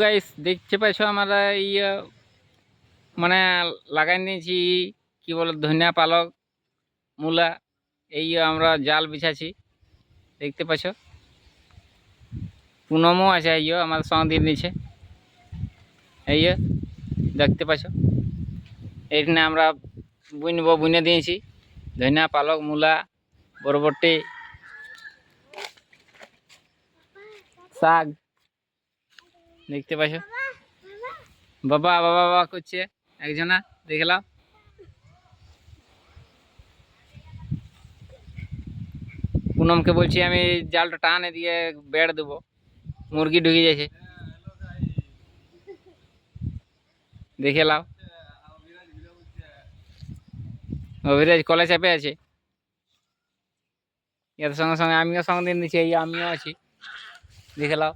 Guys দেখতে পাইছো আমরা মানে লাগাই নিয়েছি কি বলে ধনিয়া পালক মূলা আমরা জাল বিছাছি দেখতে পাচ্ছো। পুনমও আছে আমার সঙ্গে দিয়ে নিচ্ছে দেখতে পাচ্ছো। এইখানে আমরা বুনে দিয়েছি ধনিয়া পালক মূলা বরবটি শাক দেখতে পাচ্ছো। বাবা বাবা বাবা করছে একজনা দেখলাম। পুনমকে বলছি আমি জালটা টানে দিয়ে বেড় দেবো, মুরগি ঢুকে যাচ্ছে দেখে লাও। অভিরাজ কলে চাপে আছে, এর সঙ্গে সঙ্গে আমিও সঙ্গে দিন দিচ্ছি, আমিও আছি দেখে লাও।